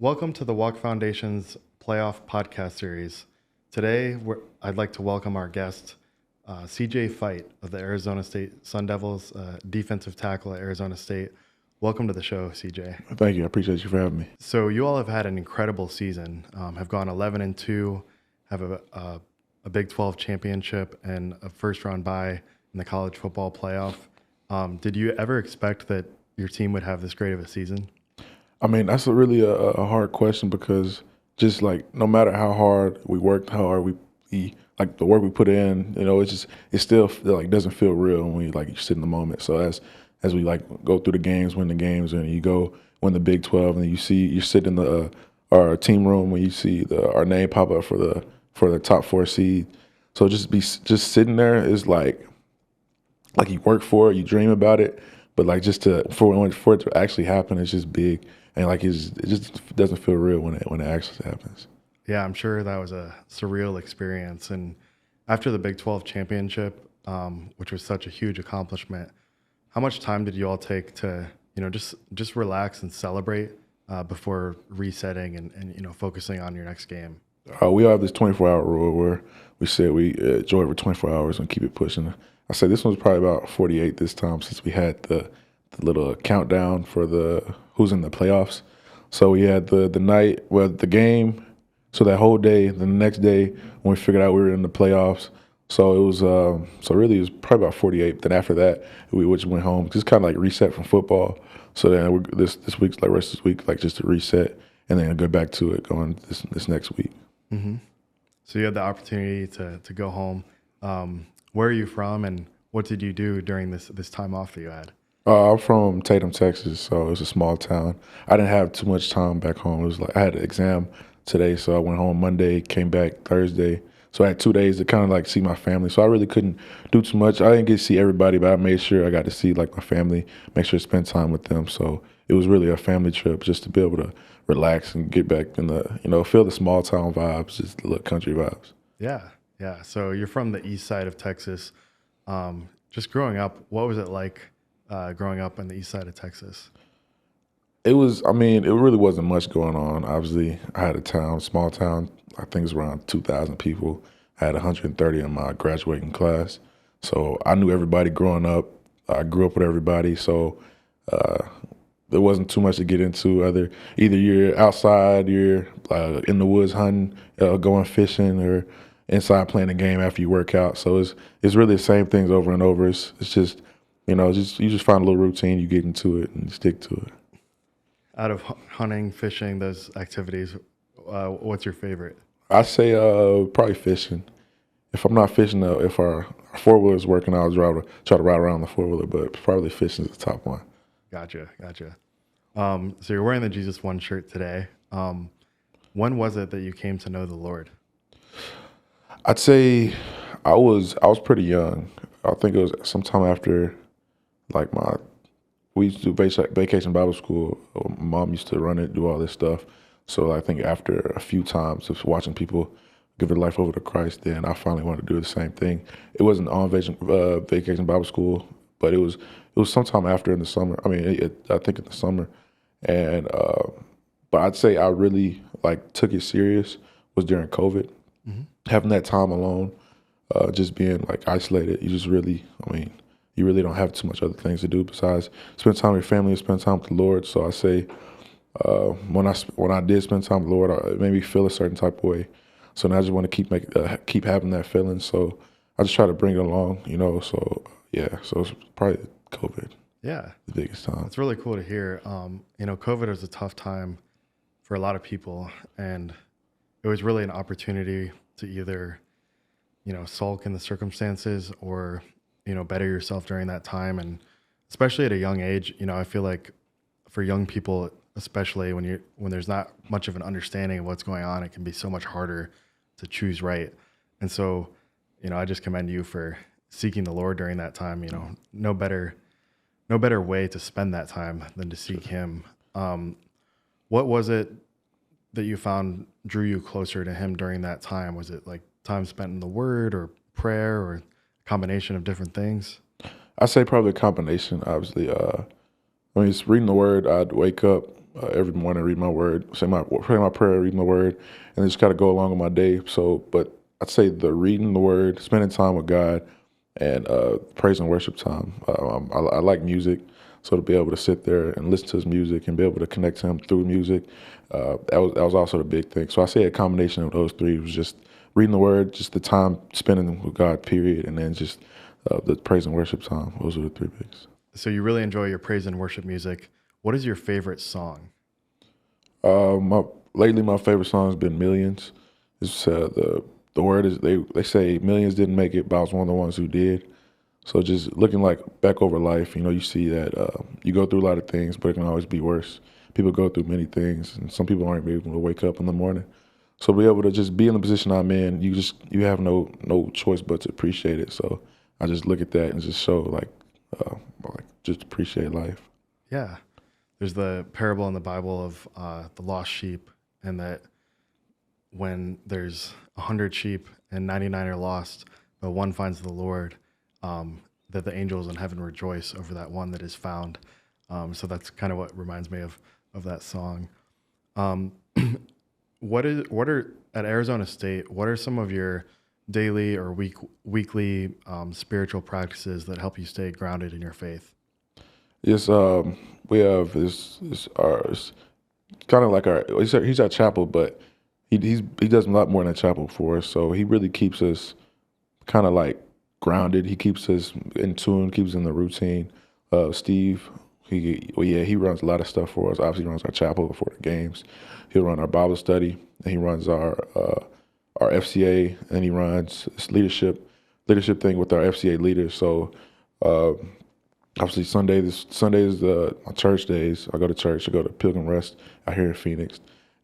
Welcome to the Walk Foundation's playoff podcast series. Today, I'd like to welcome our guest, CJ Fite of the Arizona State Sun Devils, defensive tackle at Arizona State. Welcome to the show, CJ. Thank you. I appreciate you for having me. So you all have had an incredible season, have gone 11-2, have a Big 12 championship and a first-round bye in the college football playoff. Did you ever expect that your team would have this great of a season? I mean, that's a hard question because just like no matter how hard we worked, how hard we like the work we put in, it still like doesn't feel real when you sit in the moment. So as we like go through the games, win the games, and you go win the Big 12, and you sit in the our team room when you see our name pop up for the top 4 seed. So just sitting there is like you work for it, you dream about it, but like for it to actually happen, it's just big. And like it just doesn't feel real when it actually happens. Yeah, I'm sure that was a surreal experience. And after the Big 12 championship, which was such a huge accomplishment, how much time did you all take to just relax and celebrate before resetting and focusing on your next game? We have this 24-hour rule where we said we enjoy it for 24 hours and keep it pushing. I said this one's probably about 48 this time since we had the little countdown for the who's in the playoffs. So we had the night, the game, so that whole day, then the next day when we figured out we were in the playoffs. So it was, really it was probably about 48. Then after that, we just went home, just kind of like reset from football. So then this week's like rest of this week, like just to reset and then go back to it going this next week. Mm-hmm. So you had the opportunity to go home. Where are you from and what did you do during this time off that you had? I'm from Tatum, Texas, so it's a small town. I didn't have too much time back home. It was like I had an exam today, so I went home Monday, came back Thursday. So I had 2 days to kind of like see my family. So I really couldn't do too much. I didn't get to see everybody, but I made sure I got to see like my family, make sure to spend time with them. So it was really a family trip just to be able to relax and get back in feel the small town vibes, just the little country vibes. Yeah. So you're from the east side of Texas. Just growing up, what was it like growing up on the east side of Texas? It really wasn't much going on. Obviously, I had a small town, I think it was around 2,000 people. I had 130 in my graduating class. So I knew everybody growing up. I grew up with everybody. So there wasn't too much to get into. Either you're outside, you're in the woods hunting, going fishing, or inside playing a game after you work out. So it's really the same things over and over. It's just, you just find a little routine, you get into it and stick to it. Out of hunting, fishing, those activities, what's your favorite? I say probably fishing. If I'm not fishing, if our four-wheeler is working, I'll try to ride around the four-wheeler, but probably fishing is the top one. Gotcha. So you're wearing the Jesus One shirt today. When was it that you came to know the Lord? I'd say I was pretty young. I think it was sometime after we used to do vacation Bible school. My mom used to run it, do all this stuff. So I think after a few times of watching people give their life over to Christ, then I finally wanted to do the same thing. It wasn't on vacation Bible school, but it was sometime after in the summer. I think in the summer, and but I'd say I really took it serious was during COVID. Mm-hmm. Having that time alone, just being isolated, you really don't have too much other things to do besides spend time with your family and spend time with the Lord. So I say when I did spend time with the Lord, it made me feel a certain type of way. So now I just want to keep having that feeling. So I just try to bring it along, So yeah, so it's probably COVID. Yeah, the biggest time. It's really cool to hear. COVID was a tough time for a lot of people, and it was really an opportunity to either, sulk in the circumstances or better yourself during that time. And especially at a young age, I feel like for young people, especially when there's not much of an understanding of what's going on, it can be so much harder to choose right. And so, I just commend you for seeking the Lord during that time. No better way to spend that time than to seek Him. What was it that you found drew you closer to Him during that time? Was it like time spent in the Word or prayer or combination of different things? I say probably a combination. Obviously, just reading the Word. I'd wake up every morning, read my word, pray my prayer, read my word, and just kind of go along with my day. So, but I'd say the reading the word, spending time with God, and praise and worship time. I like music, so to be able to sit there and listen to his music and be able to connect to him through music, that was also the big thing. So I say a combination of those three was just reading the word, just the time spending with God, period, and then just the praise and worship time. Those are the three bigs. So you really enjoy your praise and worship music. What is your favorite song? My lately my favorite song has been Millions. It's the word is they say millions didn't make it, but I was one of the ones who did. So just looking like back over life, you see that you go through a lot of things, but it can always be worse. People go through many things, and some people aren't able to wake up in the morning. So to be able to just be in the position I'm in, you have no choice but to appreciate it. So I just look at that and just show like just appreciate life. Yeah. There's the parable in the Bible of the lost sheep, and that when there's 100 sheep and 99 are lost, but one finds the Lord, that the angels in heaven rejoice over that one that is found. So that's kind of what reminds me of that song. Um, what are at Arizona State? What are some of your daily or weekly spiritual practices that help you stay grounded in your faith? Yes, we have this our it's kind of like he's our chapel, but he does a lot more than a chapel for us. So he really keeps us kind of like grounded. He keeps us in tune, keeps us in the routine. Steve, he runs a lot of stuff for us. Obviously, he runs our chapel before the games. He'll run our Bible study, and he runs our FCA, and he runs this leadership thing with our FCA leaders. So uh, obviously Sunday is my church days. I go to church. I go to Pilgrim Rest out here in Phoenix,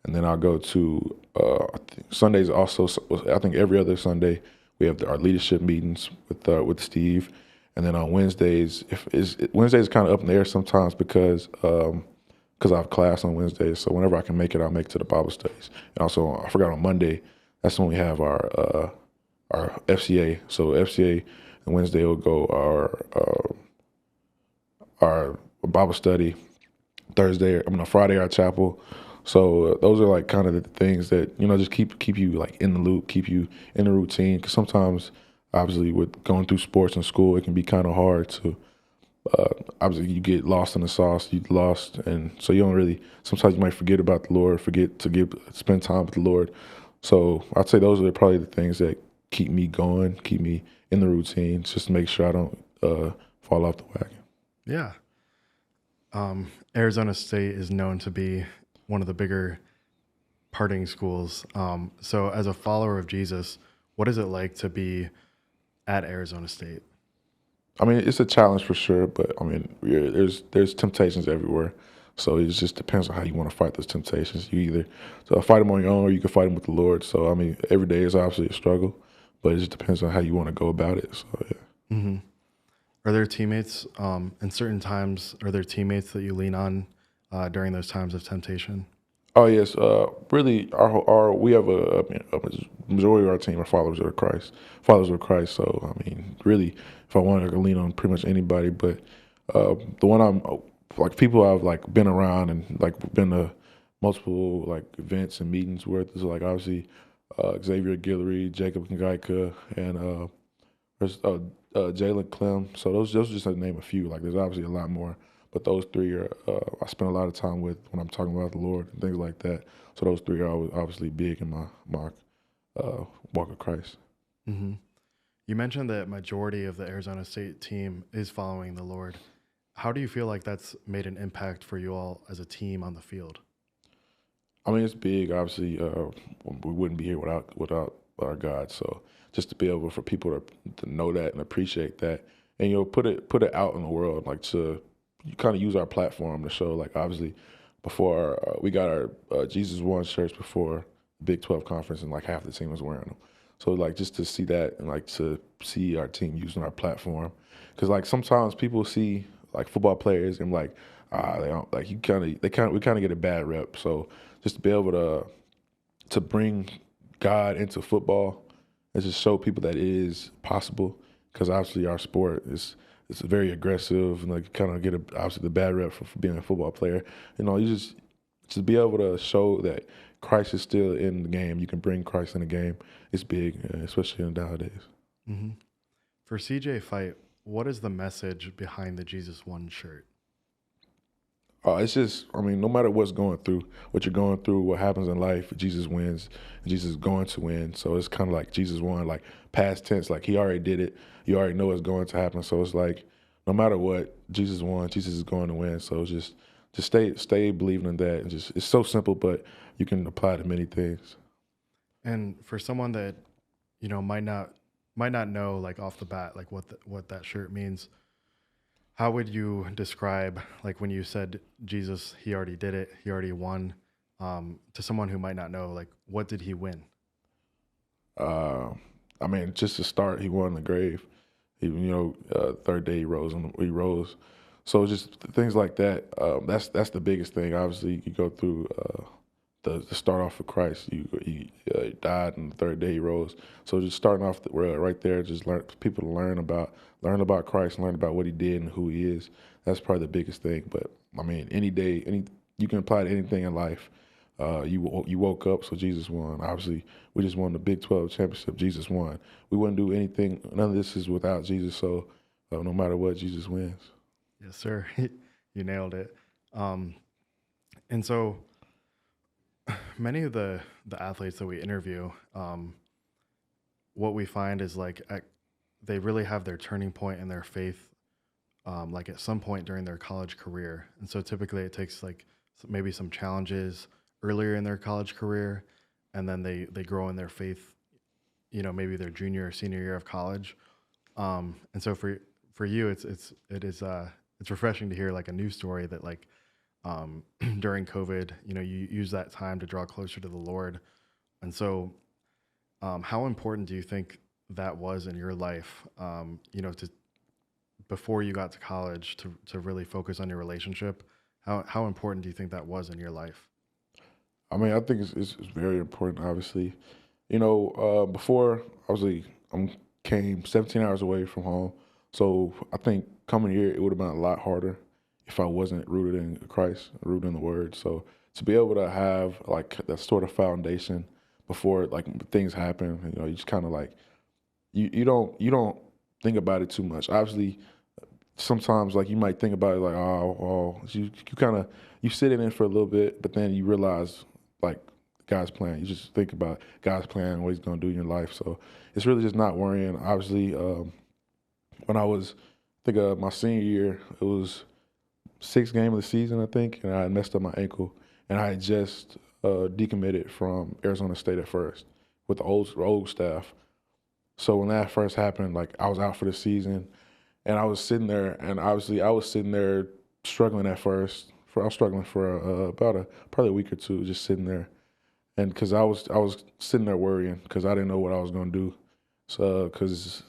and then I'll go to I think Sundays also. I think every other Sunday we have our leadership meetings with Steve, and then on Wednesdays, Wednesdays kind of up in the air sometimes because I have class on Wednesdays. So whenever I can make it, I'll make it to the Bible studies. And also, I forgot on Monday, that's when we have our FCA. So FCA and Wednesday will go our Bible study. Friday our chapel. So those are like kind of the things that just keep you like in the loop, keep you in the routine. Because sometimes, obviously, with going through sports and school, it can be kind of hard to. Obviously, you get lost in the sauce. You lost, and so you don't really. Sometimes you might forget about the Lord, forget to spend time with the Lord. So I'd say those are probably the things that keep me going, keep me in the routine, just to make sure I don't fall off the wagon. Yeah. Arizona State is known to be one of the bigger partying schools. So as a follower of Jesus, what is it like to be at Arizona State? I mean, it's a challenge for sure, but I mean, there's temptations everywhere. So it just depends on how you want to fight those temptations. You either fight them on your own, or you can fight them with the Lord. So I mean, every day is obviously a struggle, but it just depends on how you want to go about it. So yeah. Mm-hmm. Are there teammates in certain times? Are there teammates that you lean on during those times of temptation? Oh yes, really, our we have a majority of our team are followers of Christ. So I mean, really, if I wanted, I could lean on pretty much anybody. But the one I'm like people I've like been around and like been to multiple like events and meetings with is like obviously Xavier Guillory, Jacob Ngaika, and there's Jalen Clem. So those are just to name a few. Like there's obviously a lot more, but those three are I spend a lot of time with when I'm talking about the Lord and things like that. So those three are obviously big in my walk of Christ. Mm-hmm. You mentioned that majority of the Arizona State team is following the Lord. How do you feel like that's made an impact for you all as a team on the field? I mean, it's big. Obviously, we wouldn't be here without our God. So just to be able for people to know that and appreciate that, and put it out in the world, like to you kind of use our platform to show, like obviously, before we got our Jesus One shirts before the Big 12 conference, and like half the team was wearing them. So like just to see that and like to see our team using our platform, because like sometimes people see like football players and like they don't like we kind of get a bad rep. So just to be able to bring God into football and just show people that it is possible, because obviously our sport is it's very aggressive and like kind of get obviously the bad rep for being a football player. You just to be able to show that Christ is still in the game. You can bring Christ in the game. It's big, especially in nowadays. Hmm. For CJ Fight, what is the message behind the Jesus One shirt? It's just, I mean, no matter what's going through, what you're going through, what happens in life, Jesus wins. Jesus is going to win. So it's kind of like Jesus won, like past tense, like he already did it. You already know what's going to happen. So it's like, no matter what, Jesus won. Jesus is going to win. So it's just stay believing in that. And just, it's so simple, but you can apply it to many things. And for someone that might not know like off the bat like what that shirt means, how would you describe like when you said Jesus, he already did it, he already won, to someone who might not know, like what did he win? Uh, I mean, just to start, he won the grave. Third day he rose, and he rose. So just things like that. That's the biggest thing. Obviously, you go through the start off with Christ. He died, and the third day he rose. So just starting off right there, just learn people to learn about Christ, learn about what he did and who he is. That's probably the biggest thing. But I mean, any day, you can apply to anything in life. You woke up, so Jesus won. Obviously, we just won the Big 12 championship. Jesus won. We wouldn't do anything. None of this is without Jesus. So no matter what, Jesus wins. Yes, sir. You nailed it. And so many of the athletes that we interview, what we find is like they really have their turning point in their faith, like at some point during their college career. And so typically it takes like maybe some challenges earlier in their college career, and then they grow in their faith, maybe their junior or senior year of college. And so for you, it's refreshing to hear like a news story that like during COVID, you use that time to draw closer to the Lord. And so, how important do you think that was in your life? To before you got to college to really focus on your relationship. How important do you think that was in your life? I mean, I think it's very important. Obviously, before obviously I came 17 hours away from home, so I think coming here it would have been a lot harder if I wasn't rooted in Christ, rooted in the Word. So to be able to have like that sort of foundation before like things happen, you just kind of like you don't think about it too much. Obviously, sometimes like you might think about it like you kind of you sit in it for a little bit, but then you realize like God's plan. You just think about God's plan, what He's gonna do in your life. So it's really just not worrying. Obviously, when I was I think my senior year, it was sixth game of the season I think, and I had messed up my ankle, and I had just decommitted from Arizona State at first with the old staff. So when that first happened, like I was out for the season. And I was sitting there, and obviously I was sitting there struggling at first. I was struggling for probably a week or two, just sitting there, and because I was sitting there worrying because I didn't know what I was going to do, so because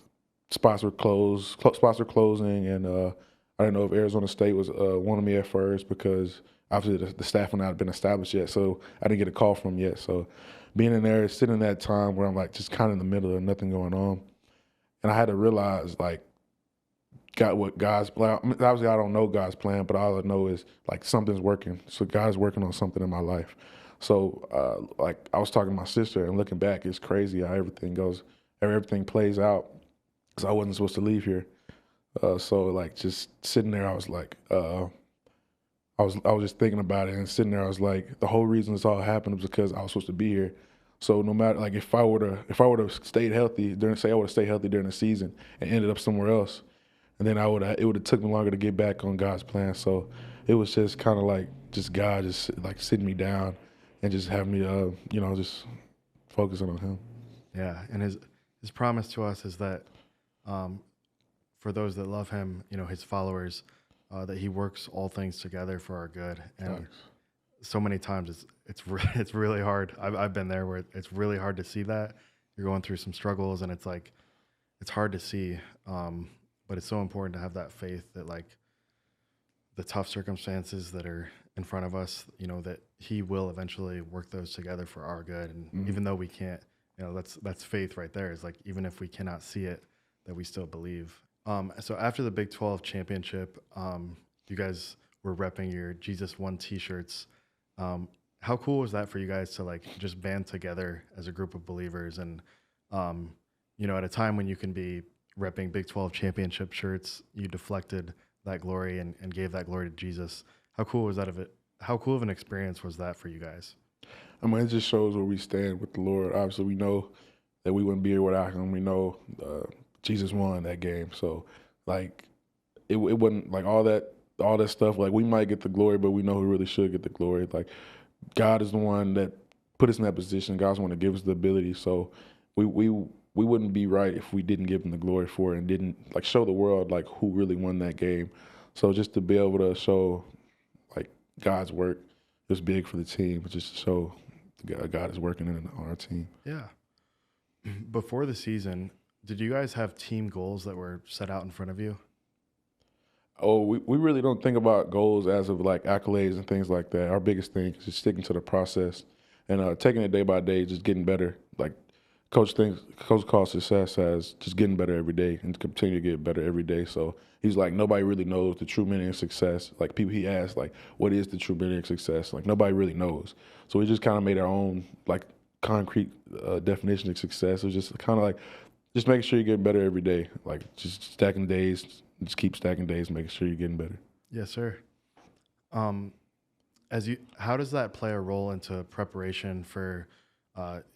spots were closing, and I didn't know if Arizona State was wanting me at first because obviously the staff had not been established yet, so I didn't get a call from them yet. So being in there, sitting in that time where I'm like just kind of in the middle of nothing going on, and I had to realize like. Got what God's plan. I mean, obviously, I don't know God's plan, but all I know is like something's working. So God's working on something in my life. So like I was talking to my sister, and looking back, it's crazy how everything plays out. Because I wasn't supposed to leave here. So like just sitting there, I was like, I was just thinking about it, and sitting there, I was like, the whole reason this all happened was because I was supposed to be here. So no matter like if I would have stayed healthy during the season and ended up somewhere else. And then it would have took me longer to get back on God's plan. So it was just kind of like just God just like sitting me down and just having me, just focusing on Him. Yeah, and his promise to us is that for those that love Him, His followers, that He works all things together for our good. And Thanks. so many times it's really hard. I've been there where it's really hard to see that. You're going through some struggles, and it's like it's hard to see. But it's so important to have that faith that like the tough circumstances that are in front of us, that He will eventually work those together for our good. And even though we can't, that's faith right there. Is like, even if we cannot see it, that we still believe. So after the Big 12 championship, you guys were repping your Jesus One t-shirts. How cool was that for you guys to like just band together as a group of believers and, um, at a time when you can be repping Big 12 championship shirts, you deflected that glory and gave that glory to Jesus. How cool was that of it? How cool of an experience was that for you guys? I mean, it just shows where we stand with the Lord. Obviously, we know that we wouldn't be here without Him. We know Jesus won that game, so like it wasn't like all that stuff. Like we might get the glory, but we know who really should get the glory. Like God is the one that put us in that position. God's the one that gives us the ability. So we wouldn't be right if we didn't give Him the glory for it and didn't like show the world like who really won that game. So just to be able to show like God's work is big for the team. Just to show God is working on our team. Yeah. Before the season, did you guys have team goals that were set out in front of you? Oh, we really don't think about goals as of like accolades and things like that. Our biggest thing is just sticking to the process and taking it day by day, just getting better. Like coach calls success as just getting better every day and continue to get better every day. So he's like, nobody really knows the true meaning of success. Like people he asked, like, what is the true meaning of success? Like nobody really knows. So we just kind of made our own like concrete definition of success. It was just kind of like just making sure you get better every day. Like just stacking days, just keep stacking days, making sure you're getting better. Yes, sir. Um, how does that play a role into preparation for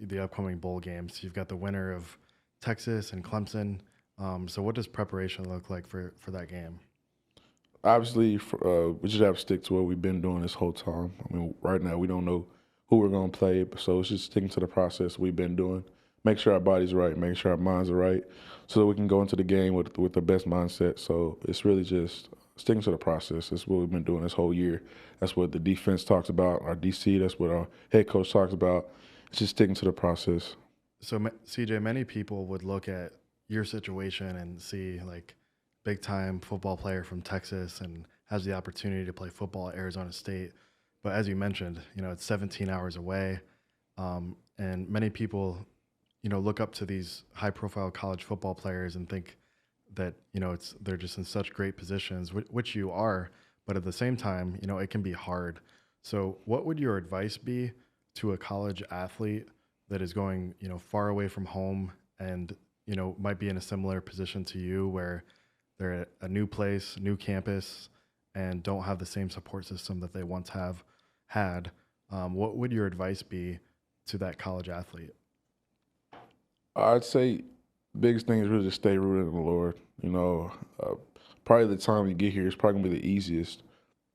the upcoming bowl games? You've got the winner of Texas and Clemson. So what does preparation look like for that game? Obviously, we just have to stick to what we've been doing this whole time. I mean, right now we don't know who we're going to play, so it's just sticking to the process we've been doing. Make sure our body's right, make sure our minds are right, so that we can go into the game with the best mindset. So it's really just sticking to the process. That's what we've been doing this whole year. That's what the defense talks about, our DC. That's what our head coach talks about. It's just sticking to the process. So, CJ, many people would look at your situation and see like big time football player from Texas and has the opportunity to play football at Arizona State. But as you mentioned, it's 17 hours away. And many people, look up to these high profile college football players and think that, they're just in such great positions, which you are. But at the same time, it can be hard. So what would your advice be to a college athlete that is going, far away from home and, might be in a similar position to you where they're at a new place, new campus, and don't have the same support system that they once have had? What would your advice be to that college athlete? I'd say biggest thing is really to stay rooted in the Lord. Probably the time you get here is probably gonna be the easiest.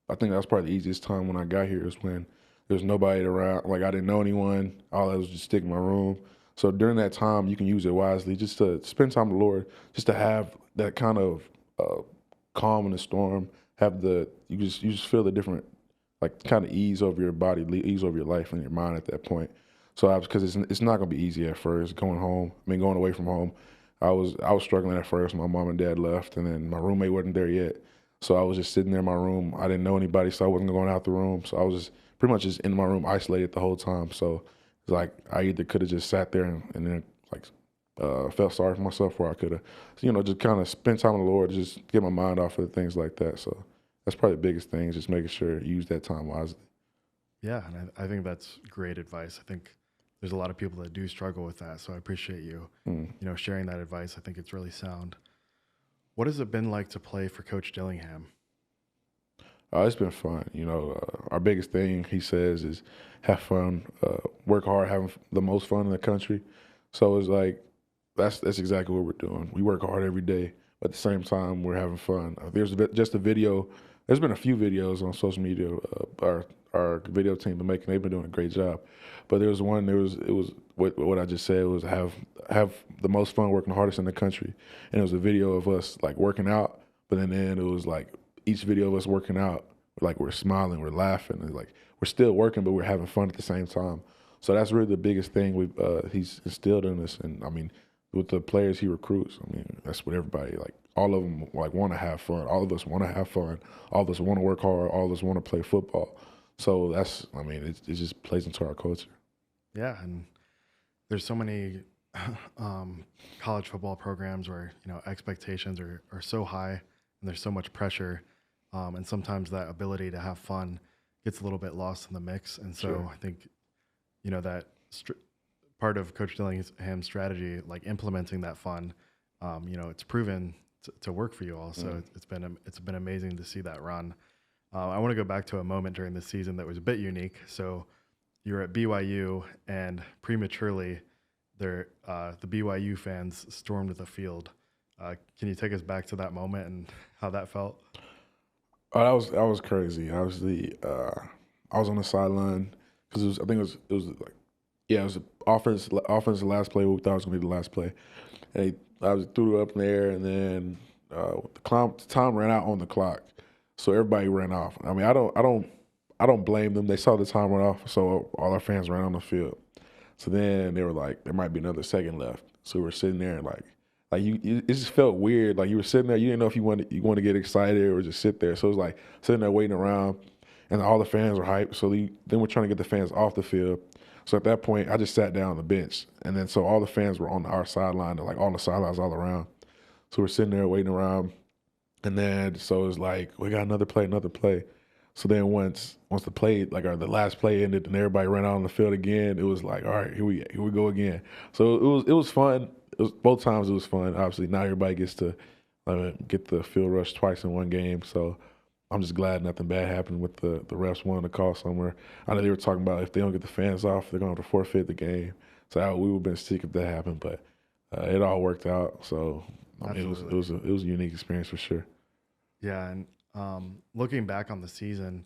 I think that's probably the easiest time when I got here is when there's nobody around. Like I didn't know anyone. All I was just stick in my room. So during that time, you can use it wisely, just to spend time with the Lord, just to have that kind of calm in the storm. You just feel the different like kind of ease over your body, ease over your life and your mind at that point. So because it's not gonna be easy at first going home. I mean going away from home. I was struggling at first. My mom and dad left, and then my roommate wasn't there yet. So I was just sitting there in my room. I didn't know anybody, so I wasn't going out the room. So I was just pretty much just in my room, isolated the whole time. So it's like I either could have just sat there and then like felt sorry for myself, or I could have, just kind of spent time with the Lord, just get my mind off of things like that. So that's probably the biggest thing, is just making sure you use that time wisely. Yeah, and I think that's great advice. I think there's a lot of people that do struggle with that, so I appreciate you, sharing that advice. I think it's really sound. What has it been like to play for Coach Dillingham? It's been fun. Our biggest thing he says is have fun, work hard, having the most fun in the country. So it's like that's exactly what we're doing. We work hard every day, but at the same time we're having fun. Just a video. There's been a few videos on social media. Our video team been making. They've been doing a great job. But there was one. It was what I just said was have the most fun working hardest in the country, and it was a video of us like working out. But then it was like each video of us working out, like we're smiling, we're laughing, and like we're still working, but we're having fun at the same time. So that's really the biggest thing he's instilled in us. And I mean, with the players he recruits, I mean, that's what everybody like. All of them like want to have fun. All of us want to have fun. All of us want to work hard. All of us want to play football. So it just plays into our culture. Yeah, and there's so many college football programs where expectations are so high and there's so much pressure, and sometimes that ability to have fun gets a little bit lost in the mix. And so Sure. I think, that part of Coach Dillingham's strategy, like implementing that fun, it's proven to work for you all. So it's been amazing to see that run. I want to go back to a moment during the season that was a bit unique. So you were at BYU, and prematurely, the BYU fans stormed the field. Can you take us back to that moment and how that felt? Oh, that was crazy. Obviously, I was on the sideline because I think it was like, yeah, it was the offense the last play. We thought it was gonna be the last play, and I was threw it up in the air, and then the time ran out on the clock, so everybody ran off. I mean, I don't blame them. They saw the time run off, so all our fans ran on the field. So then they were like, there might be another second left. So we were sitting there and like it just felt weird. Like you were sitting there, you didn't know if you want to get excited or just sit there. So it was like sitting there waiting around, and all the fans were hyped. So then we're trying to get the fans off the field. So at that point, I just sat down on the bench, and then so all the fans were on our sideline, like on the sidelines all around. So we're sitting there waiting around, and then so it was like we got another play, another play. So then once the play the last play ended and everybody ran out on the field again, it was like, all right, here we go again. So it was fun. It was both times it was fun. Obviously, not everybody gets to get the field rush twice in one game. So I'm just glad nothing bad happened with the refs wanting to call somewhere. I know they were talking about if they don't get the fans off, they're going to have to forfeit the game. So we would have been sick if that happened, but it all worked out. So I mean, Absolutely. it was a unique experience for sure. Yeah. And looking back on the season,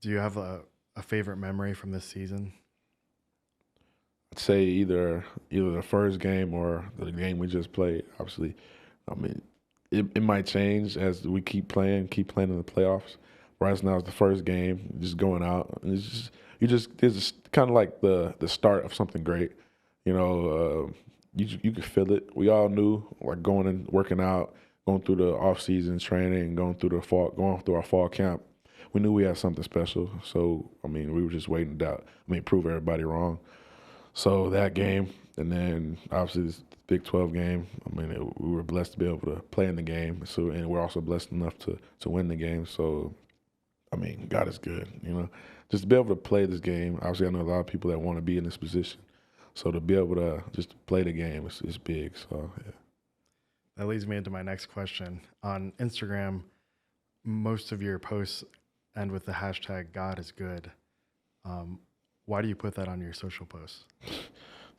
do you have a favorite memory from this season? I'd say either the first game or the game we just played. Obviously, I mean, it might change as we keep playing in the playoffs. Right now, it's the first game, just going out. And it's kind of like the start of something great. You know, you could feel it. We all knew, like going and working out, going through the off season training, going through our fall camp. We knew we had something special. So I mean, we were just waiting to prove everybody wrong. So that game, and then obviously this Big 12 game. I mean, we were blessed to be able to play in the game. So, and we're also blessed enough to win the game. So, I mean, God is good. You know, just to be able to play this game. Obviously, I know a lot of people that want to be in this position. So to be able to just play the game is big. So yeah. That leads me into my next question. On Instagram, most of your posts end with the hashtag God is good. Why do you put that on your social posts?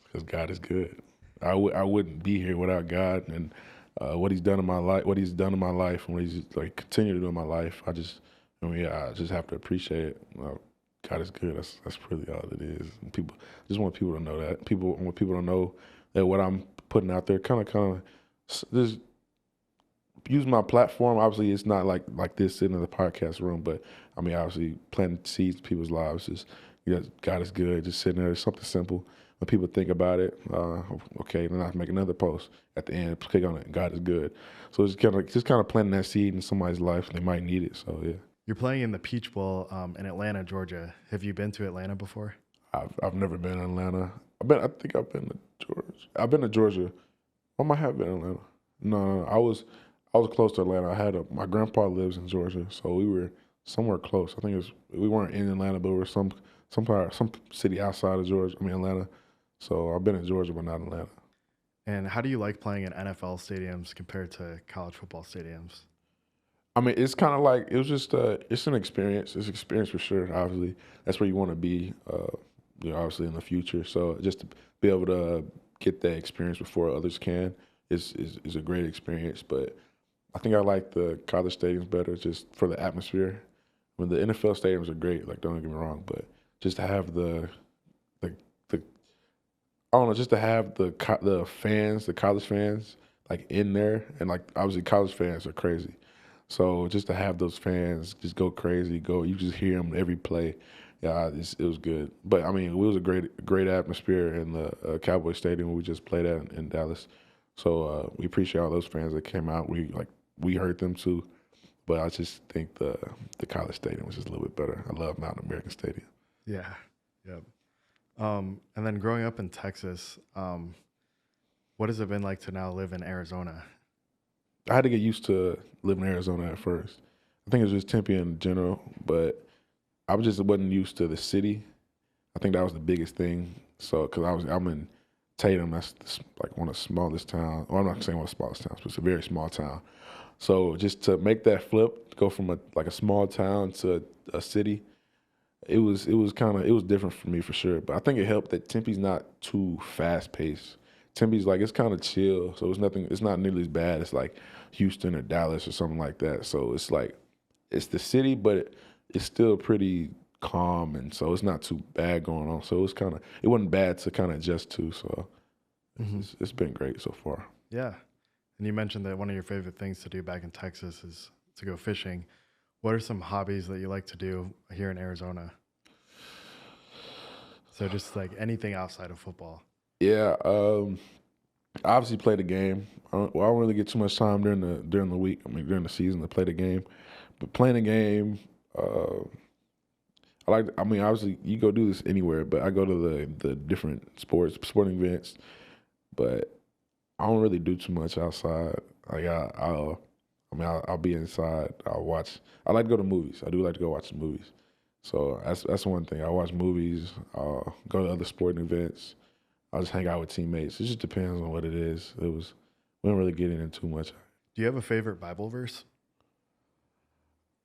Because God is good. I wouldn't be here without God and what He's done in my life, and what He's like continue to do in my life. I just have to appreciate it. God is good. That's really all it is. And people just want people to know that. People want people to know that what I'm putting out there, kind of, just use my platform. Obviously, it's not like this sitting in the podcast room, but I mean, obviously, planting seeds in people's lives is, God is good. Just sitting there, it's something simple. When people think about it, okay, then I make another post at the end, click on it. God is good. So it's kind of planting that seed in somebody's life. They might need it. So yeah. You're playing in the Peach Bowl in Atlanta, Georgia. Have you been to Atlanta before? I've never been in Atlanta. I think I've been to Georgia. I've been to Georgia. I might have been in Atlanta. No. I was close to Atlanta. My grandpa lives in Georgia, so we were somewhere close. I think we weren't in Atlanta, but we were some city outside of Georgia. I mean Atlanta. So I've been in Georgia, but not Atlanta. And how do you like playing in NFL stadiums compared to college football stadiums? I mean, it's kind of like it was just it's an experience. It's an experience for sure. Obviously, that's where you want to be. Obviously in the future. So just to be able to get that experience before others can is a great experience. But I think I like the college stadiums better just for the atmosphere. I mean, the NFL stadiums are great. Like, don't get me wrong, but just to have the I don't know, just to have the fans, the college fans, like in there, and like obviously college fans are crazy. So just to have those fans just go crazy, you just hear them every play. Yeah, it was good. But I mean, it was a great atmosphere in the Cowboy Stadium we just played at in Dallas. So we appreciate all those fans that came out. We heard them too. But I just think the college stadium was just a little bit better. I love Mountain American Stadium. Yeah. Yep. And then growing up in Texas, what has it been like to now live in Arizona? I had to get used to living in Arizona at first. I think it was just Tempe in general, but I was just wasn't used to the city. I think that was the biggest thing. So, because I'm in Tatum, like one of the smallest towns. Well, I'm not saying one of the smallest towns, but it's a very small town. So just to make that flip, go from a small town to a city, it was different for me for sure. But I think it helped that Tempe's not too fast paced. Tempe's like it's kind of chill, so it's not nearly as bad as like Houston or Dallas or something like that. So it's like it's the city, but it's still pretty calm, and so it's not too bad going on. So it wasn't bad to kind of adjust to. So it's been great so far. Yeah. And you mentioned that one of your favorite things to do back in Texas is to go fishing. What are some hobbies that you like to do here in Arizona? So just like anything outside of football. Yeah, I obviously play the game. I don't really get too much time during the week. I mean, during the season to play the game, but playing the game, I mean, obviously you go do this anywhere, but I go to the different sporting events. But I don't really do too much outside. Like I'll be inside. I'll watch. I like to go to movies. I do like to go watch the movies. So that's one thing. I watch movies. I'll go to other sporting events. I'll just hang out with teammates. It just depends on what it is. We don't really get into too much. Do you have a favorite Bible verse?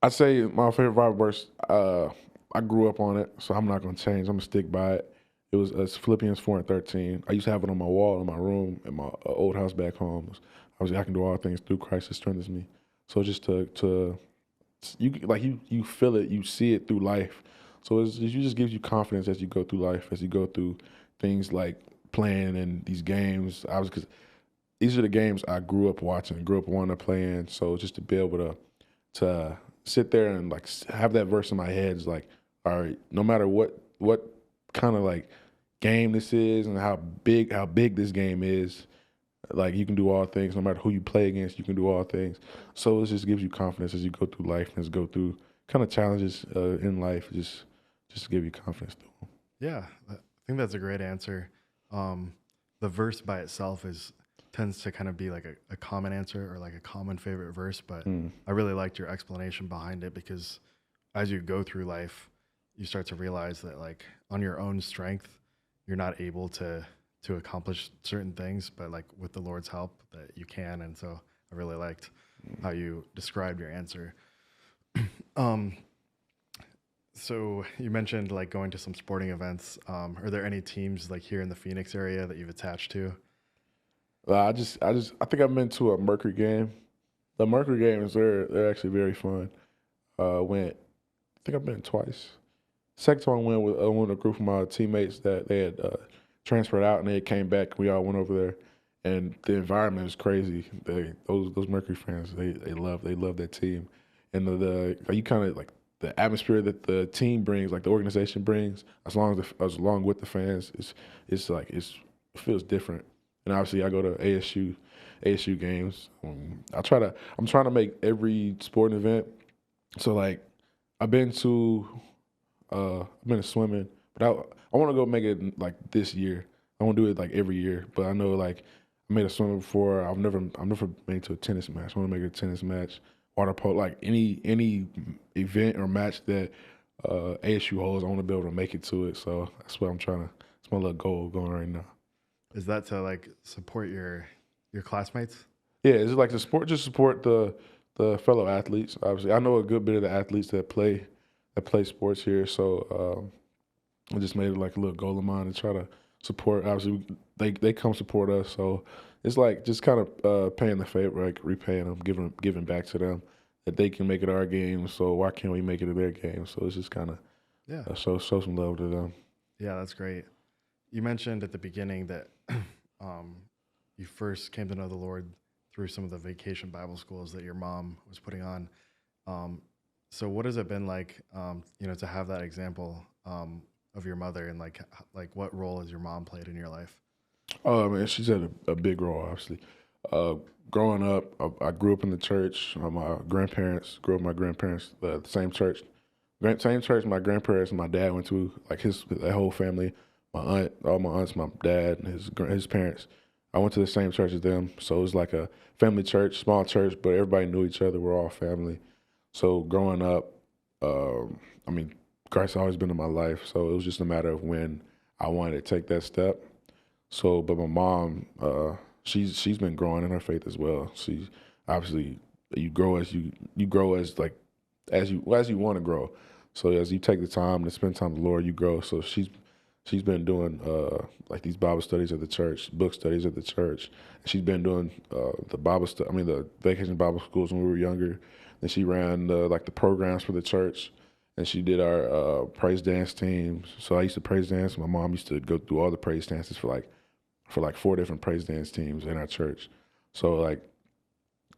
I'd say my favorite Bible verse. I grew up on it, so I'm not gonna change. I'm gonna stick by it. It's Philippians 4:13. I used to have it on my wall in my room in my old house back home. I can do all things through Christ who strengthens me. So just to you feel it, you see it through life. So it just gives you confidence as you go through life, as you go through things like playing in these games. Because these are the games I grew up watching, grew up wanting to play in. So just to be able to sit there and like have that verse in my head is like, all right, no matter what kind of like game this is and how big this game is, like you can do all things no matter who you play against. You can do all things. So it just gives you confidence as you go through life and as you go through kind of challenges in life. Just to give you confidence through them. Yeah, I think that's a great answer. The verse by itself tends to kind of be like a common answer or like a common favorite verse, but I really liked your explanation behind it because as you go through life, you start to realize that like on your own strength, you're not able to accomplish certain things, but like with the Lord's help that you can. And so I really liked how you described your answer. So you mentioned like going to some sporting events. Are there any teams like here in the Phoenix area that you've attached to? I think I've been to a Mercury game. The Mercury games, they're actually very fun. I think I've been twice. Second time I went with a group of my teammates that they had transferred out and they came back. We all went over there, and the environment was crazy. Those Mercury fans, they love that team, and you kind of like the atmosphere that the team brings, like the organization brings, as long with the fans, it feels different. And obviously, I go to ASU games. I'm trying to make every sporting event. So like, I've been to swimming, but I want to go make it like this year. I want to do it like every year, but I know like I made a swimming before. I've never made it to a tennis match. I want to make a tennis match, water polo, like any event or match that ASU holds. I want to be able to make it to it. So that's what I'm trying to. It's my little goal going right now. Is that to like support your classmates? Yeah, it's like just support the fellow athletes. Obviously, I know a good bit of the athletes that play sports here, so I just made it like a little goal of mine to try to support. Obviously, they come support us, so it's like just kind of paying the favor, like repaying them, giving back to them that they can make it our game. So why can't we make it to their game? So it's just kind of show some love to them. Yeah, that's great. You mentioned at the beginning that you first came to know the Lord through some of the vacation Bible schools that your mom was putting on. So what has it been like, to have that example of your mother, and like what role has your mom played in your life? Oh man, she's had a big role, obviously. Growing up, I grew up in the church. My grandparents grew up with my grandparents, the same church. Same church my grandparents and my dad went to, like that whole family. All my aunts, my dad, and his parents. I went to the same church as them, so it was like a family church, small church, but everybody knew each other. We're all family. So growing up, Christ's always been in my life. So it was just a matter of when I wanted to take that step. So, but my mom, she's been growing in her faith as well. She obviously you grow as you grow as like as you want to grow. So as you take the time to spend time with the Lord, you grow. So she's been doing like these Bible studies at the church, book studies at the church. She's been doing the vacation Bible schools when we were younger. Then she ran like the programs for the church, and she did our praise dance teams. So I used to praise dance. My mom used to go through all the praise dances for like 4 different praise dance teams in our church. So like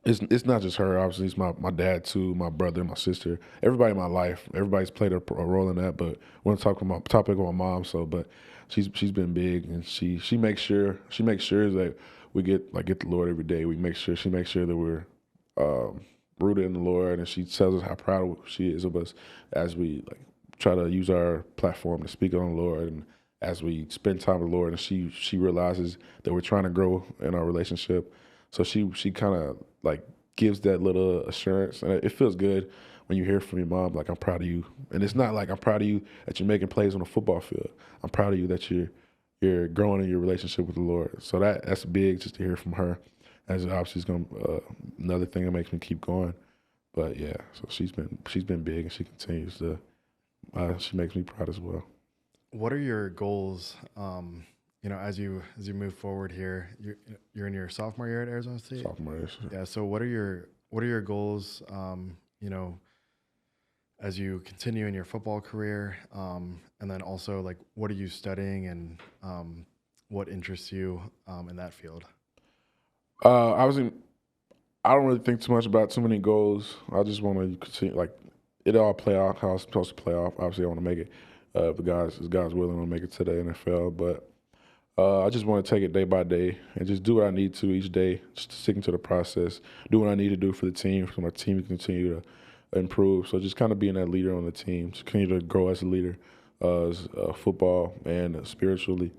it's not just her. Obviously, it's my dad too, my brother, my sister, everybody in my life. Everybody's played a role in that. But I want to talk about my topic with my mom. So, but she's been big, and she makes sure that we get the Lord every day. She makes sure that we're rooted in the Lord, and she tells us how proud she is of us as we like try to use our platform to speak on the Lord, and as we spend time with the Lord, and she realizes that we're trying to grow in our relationship. So she kind of like gives that little assurance, and it feels good when you hear from your mom like, I'm proud of you. And it's not like I'm proud of you that you're making plays on a football field. I'm proud of you that you're growing in your relationship with the Lord. So that's big just to hear from her. As obviously is going another thing that makes me keep going. But yeah, so she's been big, and she continues to. She makes me proud as well. What are your goals? As you move forward here, you're in your sophomore year at Arizona State. Sophomore year. Yeah. So what are your goals? As you continue in your football career, and then also like what are you studying, and what interests you in that field? I don't really think too much about too many goals. I just want to continue like it all play out how it's supposed to play off. Obviously, I want to make it. If God's willing, I want to make it to the NFL. But I just want to take it day by day and just do what I need to each day, just sticking to the process, do what I need to do for the team, so my team can continue to improve. So just kind of being that leader on the team, to continue to grow as a leader, football and spiritually.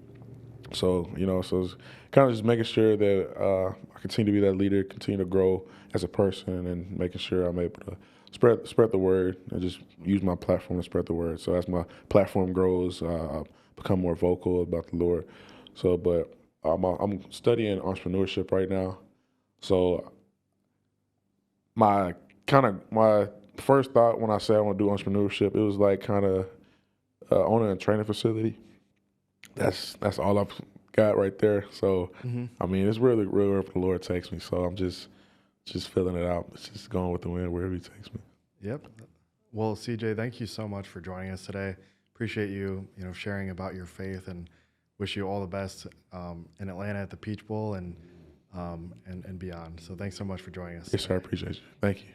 So so it's kind of just making sure that I continue to be that leader, continue to grow as a person, and making sure I'm able to spread the word and just use my platform to spread the word. So as my platform grows, I become more vocal about the Lord. So, but I'm studying entrepreneurship right now. So my first thought when I said I want to do entrepreneurship, it was like kind of owning a training facility. That's all I've got right there. So I mean, it's really wherever the Lord takes me. So I'm just filling it out. It's just going with the wind wherever He takes me. Yep. Well, CJ, thank you so much for joining us today. Appreciate you, sharing about your faith, and wish you all the best in Atlanta at the Peach Bowl and beyond. So thanks so much for joining us. Yes, sir. I appreciate you. Thank you.